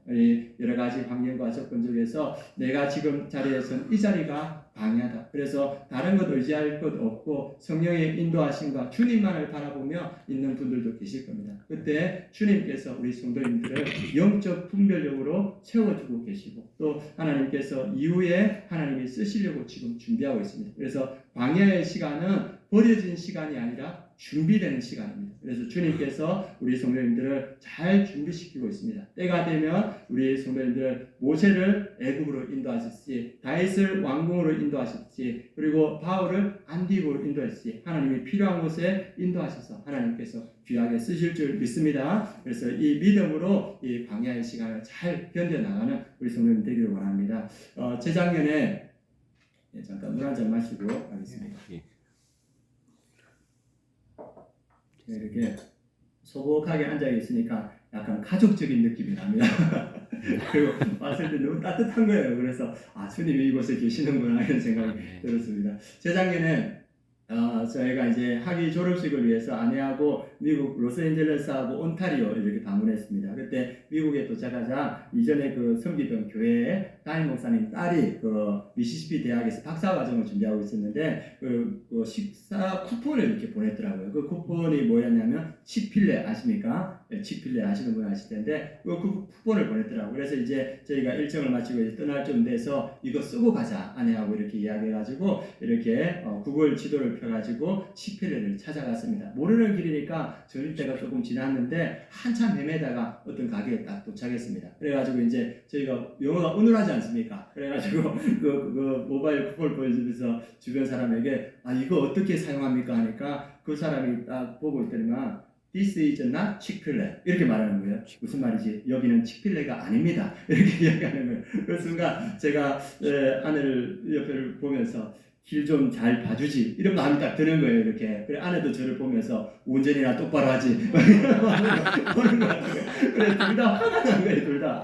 여러 가지 환경과 조건 중에서 내가 지금 자리에 선 이 자리가 광야다. 그래서 다른 것 의지할 것 없고 성령의 인도하심과 주님만을 바라보며 있는 분들도 계실 겁니다. 그때 주님께서 우리 성도님들을 영적 분별력으로 채워주고 계시고 또 하나님께서 이후에 하나님이 쓰시려고 지금 준비하고 있습니다. 그래서 광야의 시간은 버려진 시간이 아니라 준비되는 시간입니다. 그래서 주님께서 우리 성도님들을 잘 준비시키고 있습니다. 때가 되면 우리 성도님들 모세를 애굽으로 인도하셨지, 다윗을 왕궁으로 인도하셨지, 그리고 바울을 안디옥으로 인도했지, 하나님이 필요한 곳에 인도하셔서 하나님께서 귀하게 쓰실 줄 믿습니다. 그래서 이 믿음으로 이 광야의 시간을 잘 견뎌나가는 우리 성도님 되기를 원합니다. 재작년에 잠깐 물 한 잔 마시고 가겠습니다. 이렇게 소복하게 앉아 있으니까 약간 가족적인 느낌이 납니다. 그리고 왔을 때 너무 따뜻한 거예요. 그래서 주님이 이곳에 계시는구나 이런 생각이 들었습니다. 재작년에 저희가 이제 학위 졸업식을 위해서 아내하고 미국 로스앤젤레스하고 온타리오 이렇게 방문했습니다. 그때 미국에 도착하자 이전에 그 섬기던 교회에 담임 목사님 딸이 그 미시시피 대학에서 박사과정을 준비하고 있었는데 그 식사 쿠폰을 이렇게 보냈더라고요. 그 쿠폰이 뭐였냐면 치필레 아십니까? 네, 치필레 아시는 분 아실 텐데 그 쿠폰을 보냈더라고요. 그래서 이제 저희가 일정을 마치고 이제 떠날 좀 돼서 이거 쓰고 가자 아내하고 이렇게 이야기해가지고 이렇게 구글 지도를 펴가지고 치필레를 찾아갔습니다. 모르는 길이니까 저녁때가 조금 지났는데 한참 헤매다가 어떤 가게에 딱 도착했습니다. 그래가지고 이제 저희가 영어가 어눌하지 않습니까? 그래가지고 그 모바일 쿠폰을 보여주면서 주변 사람에게 이거 어떻게 사용합니까? 하니까 그 사람이 딱 보고 있더니만 This is not Chick-fil-A 이렇게 말하는 거예요. 무슨 말이지? 여기는 치필레가 아닙니다. 이렇게 이야기하는 거예요. 그 순간 제가 아내를 옆을 보면서 길 좀 잘 봐주지 이런 마음이 딱 드는 거예요. 이렇게. 그래 아내도 저를 보면서 운전이나 똑바로 하지 보는 거 같아요. 그래 둘 다 화가 난 거예요. 둘 다.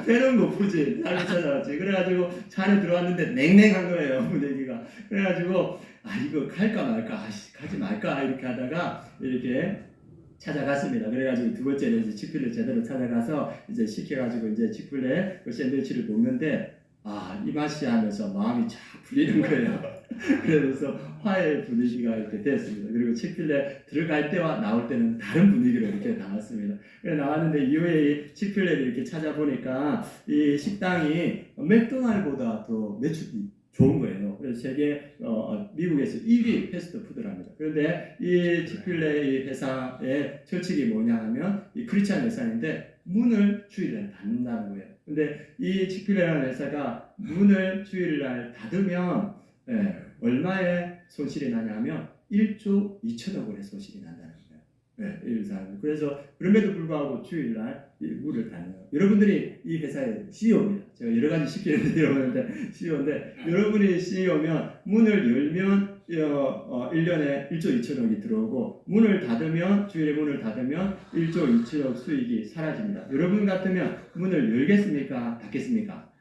배는 고프지. 잘 찾아왔지. 그래가지고 차 안에 들어왔는데 냉랭한 거예요. 분위기가. 그래가지고 이거 갈까 말까 가지 말까 이렇게 하다가 이렇게 찾아갔습니다. 그래가지고 두 번째는 이제 치필레 제대로 찾아가서 이제 시켜가지고 이제 치필레 그 샌드위치를 먹는데 이 맛이 하면서 마음이 쫙 풀리는 거예요. 그래서 화해 분위기가 이렇게 됐습니다. 그리고 치필레 들어갈 때와 나올 때는 다른 분위기로 이렇게 나왔습니다. 그래서 나왔는데 이후에 이 치필레를 이렇게 찾아보니까 이 식당이 맥도날드보다 더 매출이 좋은 거예요. 그래서 세계 미국에서 1위 패스트푸드랍니다. 그런데 이 치필레 회사의 철칙이 뭐냐 하면 이 크리스찬 회사인데 문을 주일날 닫는다는 거예요. 근데 이 치필레라는 회사가 문을 주일날 닫으면 얼마의 손실이 나냐면 1조 2천억 원의 손실이 난다는 거예요. 그래서 그럼에도 불구하고 주일날 문을 닫는 여러분들이 이 회사의 CEO입니다. 제가 여러 가지 시키는데 여러분한테 CEO인데 여러분이 CEO면 문을 열면 1년에 1조 2천억이 들어오고 문을 닫으면 주일에 문을 닫으면 1조 2천억 수익이 사라집니다. 여러분 같으면 문을 열겠습니까? 닫겠습니까?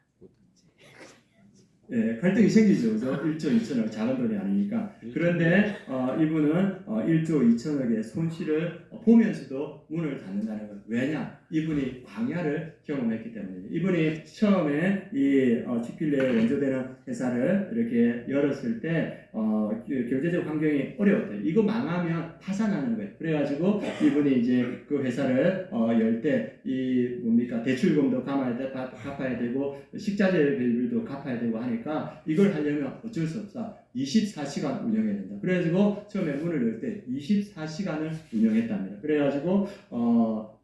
갈등이 생기죠. 그래서 1조 2천억 작은 돈이 아니니까. 그런데 이분은 1조 2천억의 손실을 보면서도 문을 닫는다는 것. 왜냐? 이분이 광야를 경험했기 때문이에요. 이분이 처음에 이 치필레에 원조되는 회사를 이렇게 열었을 때 경제적 환경이 어려웠대요. 이거 망하면 파산하는 거예요. 그래가지고 이분이 이제 그 회사를 열 때 이 뭡니까 대출금도 갚아야 되고 식자재 비율도 갚아야 되고 하니까 이걸 하려면 어쩔 수 없어. 24시간 운영해야 된다. 그래가지고 처음에 문을 열 때 24시간을 운영했답니다. 그래가지고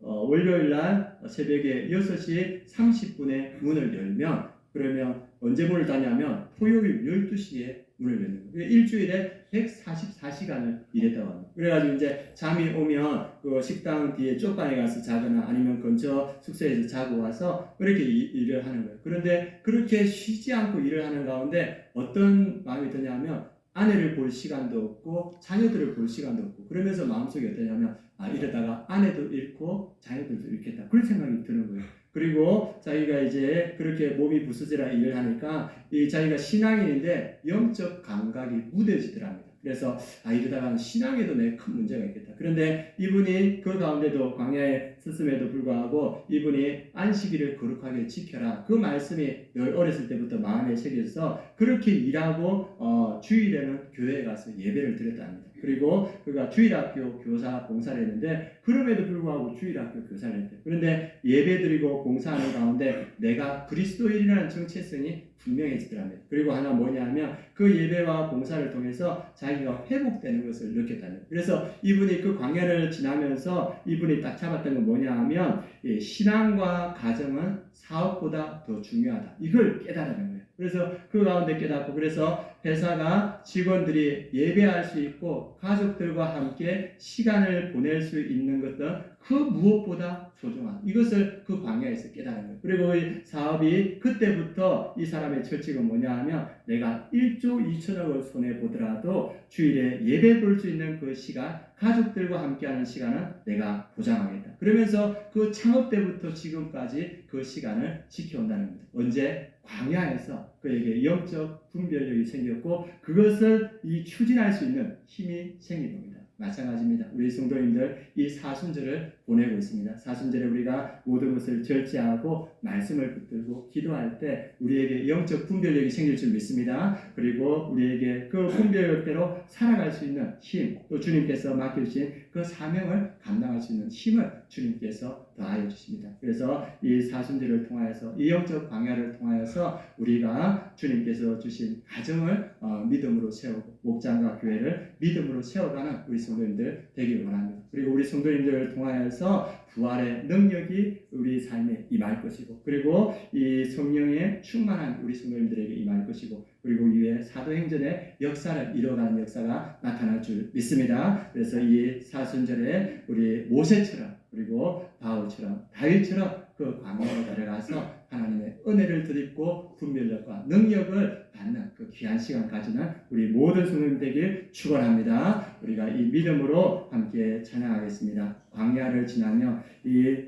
월요일 날 새벽에 6시 30분에 문을 열면 그러면 언제 문을 닫냐면 토요일 12시에 문을 열는 거예요. 일주일에 144시간을 일했다고 합니다. 그래가지고 이제 잠이 오면 그 식당 뒤에 쪽방에 가서 자거나 아니면 근처 숙소에서 자고 와서 그렇게 일을 하는 거예요. 그런데 그렇게 쉬지 않고 일을 하는 가운데 어떤 마음이 드냐면 아내를 볼 시간도 없고 자녀들을 볼 시간도 없고 그러면서 마음속에 어떠냐면 이러다가 아내도 잃고 자녀들도 잃겠다 그런 생각이 드는 거예요. 그리고 자기가 이제 그렇게 몸이 부서지라 일을 하니까 이 자기가 신앙인인데 영적 감각이 무뎌지더랍니다. 그래서 이러다가는 신앙에도 내 큰 문제가 있겠다. 그런데 이분이 그 가운데도 광야에 있음에도 불구하고 이분이 안식일을 거룩하게 지켜라. 그 말씀이 늘 어렸을 때부터 마음에 새겨서 그렇게 일하고 주일에는 교회에 가서 예배를 드렸답니다. 그리고 그가 주일학교 교사 봉사를 했는데 그럼에도 불구하고 주일학교 교사를 했대요. 그런데 예배드리고 봉사하는 가운데 내가 그리스도인이라는 정체성이 분명해지더랍니다. 그리고 하나 뭐냐면 그 예배와 봉사를 통해서 자기가 회복되는 것을 느꼈다는. 그래서 이분이 그 광야를 지나면서 이분이 딱 잡았던 건 뭐냐 하면 신앙과 가정은 사업보다 더 중요하다. 이걸 깨달아낸 거예요. 그래서 그 가운데 깨닫고 그래서 회사가 직원들이 예배할 수 있고 가족들과 함께 시간을 보낼 수 있는 것들 그 무엇보다 소중한 이것을 그 광야에서 깨달은 거예요. 그리고 이 사업이 그때부터 이 사람의 철칙은 뭐냐 하면 내가 1조 2천억을 손해보더라도 주일에 예배 볼 수 있는 그 시간 가족들과 함께하는 시간은 내가 보장하겠다. 그러면서 그 창업 때부터 지금까지 그 시간을 지켜온다는 겁니다. 언제? 광야에서 그에게 영적 분별력이 생겼고 그것을 추진할 수 있는 힘이 생긴 겁니다. 마찬가지입니다. 우리 성도님들 이 사순절을 보내고 있습니다. 사순절에 우리가 모든 것을 절제하고 말씀을 붙들고 기도할 때 우리에게 영적 분별력이 생길 줄 믿습니다. 그리고 우리에게 그 분별력대로 살아갈 수 있는 힘, 또 주님께서 맡겨주신 그 사명을 감당할 수 있는 힘을 주님께서 더하여 주십니다. 그래서 이 사순절을 통하여서 이 영적 광야를 통하여서 우리가 주님께서 주신 가정을 믿음으로 세우고 목장과 교회를 믿음으로 세워가는 우리 성도님들 되길 원합니다. 그리고 우리 성도님들을 통하여서 부활의 능력이 우리 삶에 임할 것이고, 그리고 이 성령의 충만한 우리 성도님들에게 임할 것이고, 그리고 이후에 사도행전의 역사를 이뤄가는 역사가 나타날 줄 믿습니다. 그래서 이 사순절에 우리 모세처럼, 그리고 바울처럼, 다윗처럼 그 광야에 들어가서 하나님의 은혜를 드리고 분별력과 능력을 받는 그 귀한 시간 가지는 우리 모든 성도님 되길 축원합니다. 우리가 이 믿음으로 함께 찬양하겠습니다. 광야를 지나며 이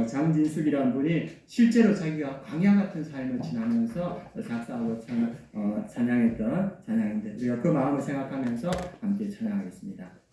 장진숙이라는 분이 실제로 자기가 광야 같은 삶을 지나면서 작사하고 찬양했던 찬양인데, 우리가 그 마음을 생각하면서 함께 찬양하겠습니다.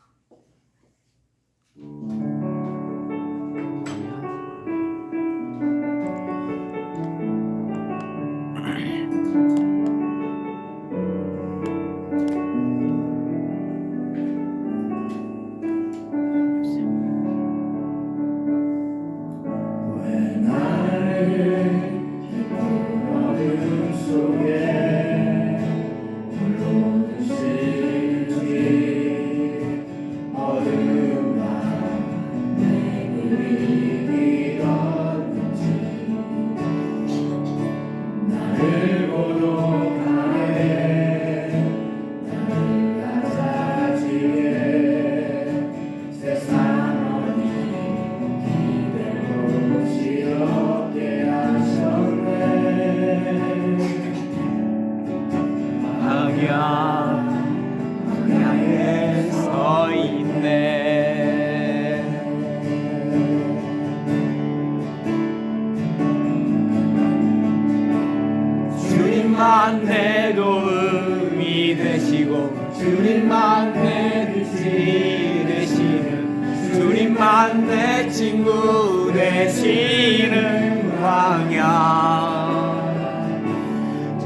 주님만 내 도움이 되시고 주님만 내 빛이 되시는 주님만 내 친구 되시는 광야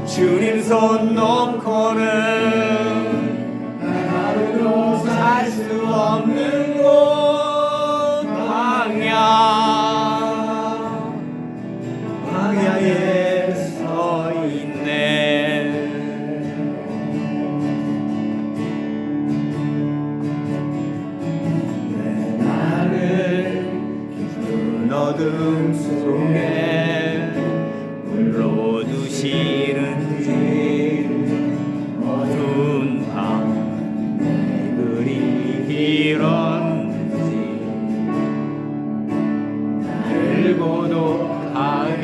주님 손 놓고는 하루도 살 수 없는 곳 광야에 서 있네. 내 나를 깊은 어둠 속에 불러두시는지 어두운 밤 내 그리 길었는지 나를 고독하게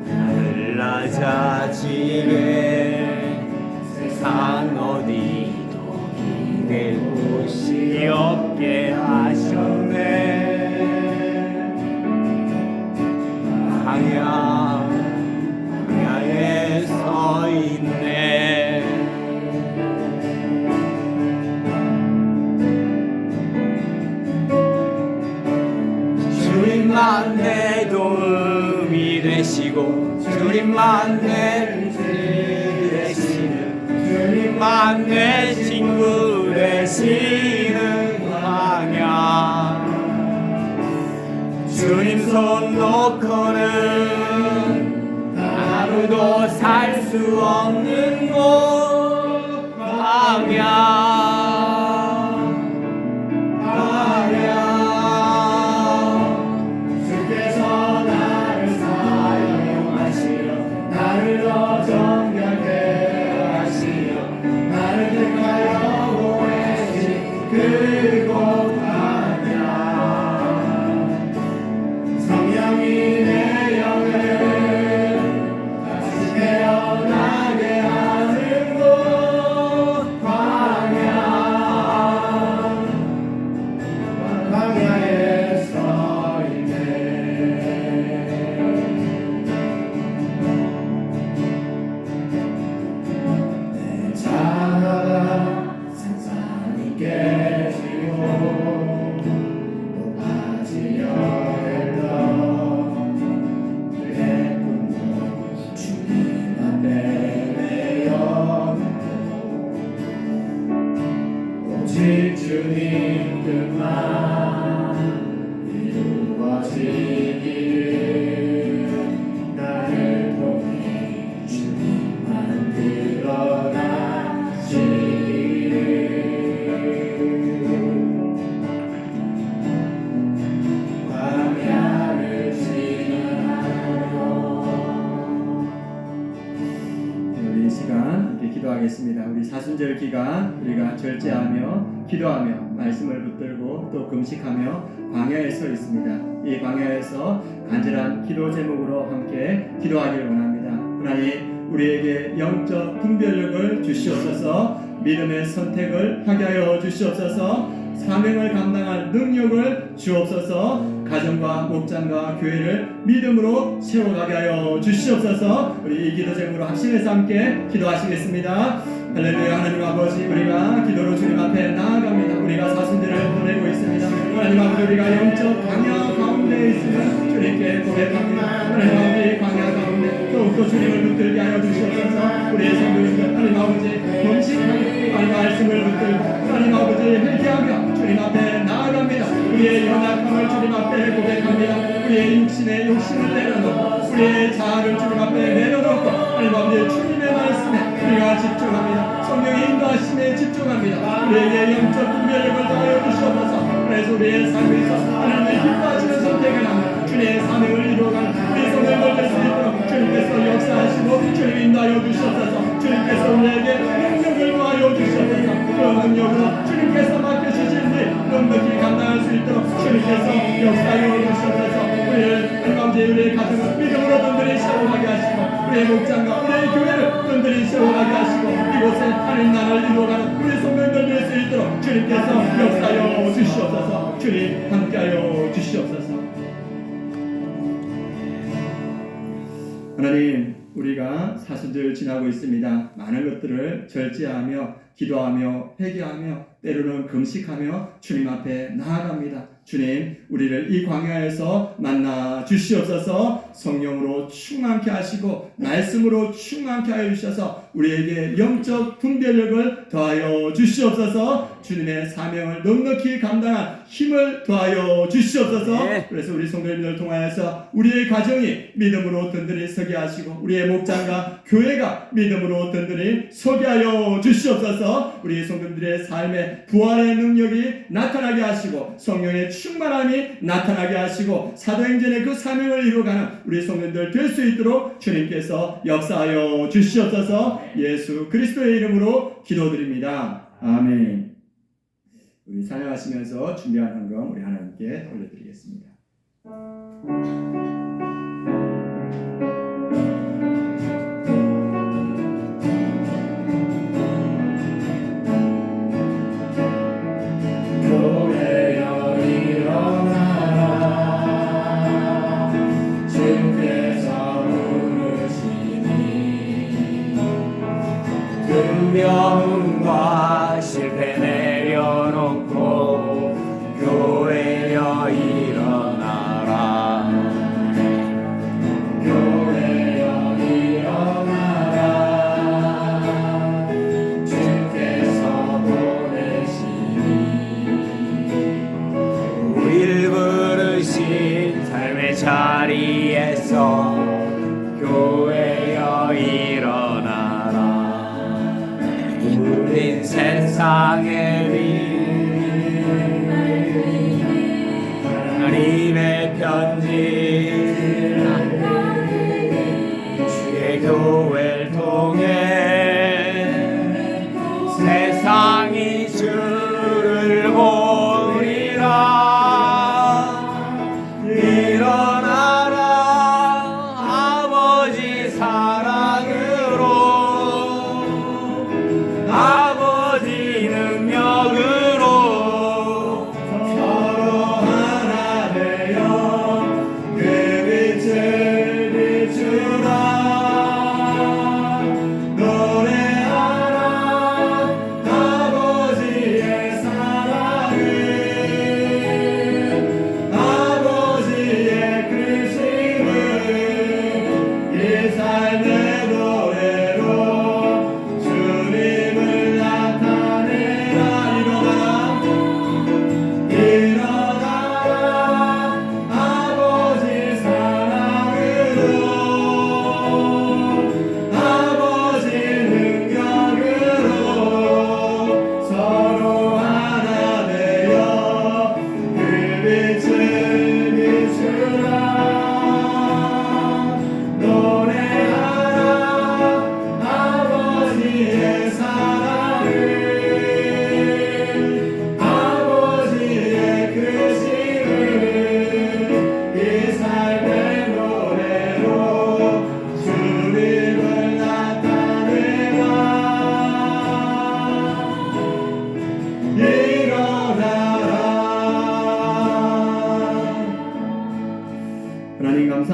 나를 낮아지게 세상 어디도 기댈 곳이 없게 하셨네. 광야에 서 있네. 주님만 내 도움이 되시고 주님만 내 빛이 되시는 주님만 내 친구 되시는 광야 주님 손 놓고는 하루도 살 수 없는 곳 광야 주께서 나를 사용하시려 나를 더 정결케 하시려 나를 택하여 보내신 그곳 광야 성령이 내 영을 다시 태어나게 하는 곳 광야 기도하겠습니다. 우리 사순절 기간 우리가 절제하며 기도하며 말씀을 붙들고 또 금식하며 광야에 서 있습니다. 이 광야에서 간절한 기도 제목으로 함께 기도하기를 원합니다. 하나님, 우리에게 영적 분별력을 주시옵소서. 믿음의 선택을 하게 하여 주시옵소서. 사명을 감당할 능력을 주옵소서. 가정과 목장과 교회를 믿음으로 세워가게 하여 주시옵소서. 우리 이 기도 제목으로 합심해서 함께 기도하시겠습니다. 할렐루야. 하나님 아버지, 우리가 기도로 주님 앞에 나아갑니다. 우리가 사순절을 보내고 있습니다. 하나님 아버지, 우리가 영적 광야 가운데 있으면 주님께 고백합니다. 하나님 아버지, 광야 가운데 더욱더 주님을 붙들게 하여 주시옵소서. 우리의 성도님들 하나님 아버지 금식하며 말씀을 붙들고 하나님 아버지 회개하며 주님 앞에 나아갑니다. 우리의 연약함을 주님 앞에 고백합니다. 우리의 육신의 욕심을 내려놓고 우리의 자아를 주님 앞에 내려놓고 하나님 아버지 주님의 말씀에 우리가 집중합니다. 성령의 인도하심에 집중합니다. 우리에게 영적 분별력을 더하여 주시옵소서. 그래서 우리의 삶에서 하나님의 기뻐하시는 선택을 하며 주님의 사명을 이루어가는 우리 손을 될 수 있도록 주님께서 역사하시고 주님 인도하여 주시옵소서. 주님께서 우리에게 능력을 더하여 주시옵소서. 그 능력으로 주님께서 맡겨주신 일 넉넉히 감당할 수 있도록 주님께서 역사하여 주시옵소서. 우리의 아버지, 우리의 가정을 믿음으로 든든히 세워가게 하시고 우리의 목장과 우리의 교회를 든든히 세워가게 하시고 이곳에 하나님 나라를 이루어가는 우리 성도들 될 수 있도록 주님께서 역사하여 주시옵소서. 주님 함께하여 주시옵소서. 하나님, 우리가 사순절 지나고 있습니다. 많은 것들을 절제하며 기도하며 회개하며 때로는 금식하며 주님 앞에 나아갑니다. 주님, 우리를 이 광야에서 만나 주시옵소서. 성령으로 충만케 하시고 말씀으로 충만케 하여 주셔서 우리에게 영적 분별력을 더하여 주시옵소서. 주님의 사명을 넉넉히 감당한 힘을 더하여 주시옵소서. 네. 그래서 우리 성도님들 통하여서 우리의 가정이 믿음으로 든든히 서게 하시고 우리의 목장과 교회가 믿음으로 든든히 서게 하여 주시옵소서. 우리 성도님들의 삶에 부활의 능력이 나타나게 하시고 성령의 충만함이 나타나게 하시고 사도행전의 그 사명을 이루어가는 우리 성도님들 될 수 있도록 주님께서 역사하여 주시옵소서. 예수 그리스도의 이름으로 기도드립니다. 아멘. 우리 찬양하시면서 준비한 헌금 우리 하나님께 올려드리겠습니다. 교회여 일어나라 주께서 부르시니 두려움과 실패 내려놓고 교회여 일어나라 교회여 일어나라 주께서 보내시니 우리를 부르신 삶의 자리에서 교회여 일어나라 우린 세상의 빛 하나님의 편지 주의 교회를 통해 세상이 주를 보리라 일어나라 아버지 사랑으로 아버지 능력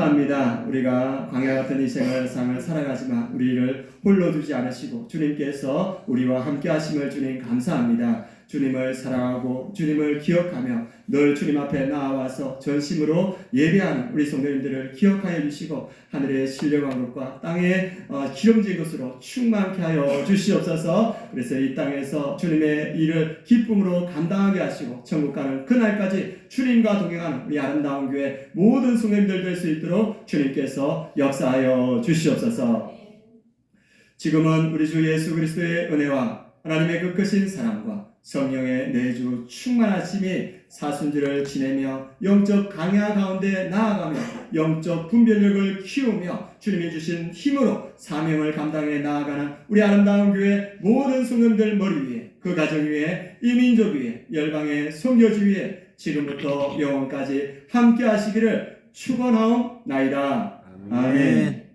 감사합니다. 우리가 광야 같은 이 생활상을 살아가지만 우리를 홀로 두지 않으시고 주님께서 우리와 함께 하심을 주님 감사합니다. 주님을 사랑하고 주님을 기억하며 늘 주님 앞에 나와서 전심으로 예배하는 우리 성도님들을 기억하여 주시고 하늘의 신령한 것과 땅의 기름진 것으로 충만케 하여 주시옵소서. 그래서 이 땅에서 주님의 일을 기쁨으로 감당하게 하시고 천국 가는 그날까지 주님과 동행하는 우리 아름다운 교회 모든 성도님들 될 수 있도록 주님께서 역사하여 주시옵소서. 지금은 우리 주 예수 그리스도의 은혜와 하나님의 그 크신 사랑과 성령의 내주 충만하심이 사순절을 지내며 영적 강야 가운데 나아가며 영적 분별력을 키우며 주님이 주신 힘으로 사명을 감당해 나아가는 우리 아름다운 교회 모든 성도님들 머리 위에 그 가정 위에 이 민족 위에 열방의 선교지 위에 지금부터 영원까지 함께 하시기를 축원하옵나이다. 아멘.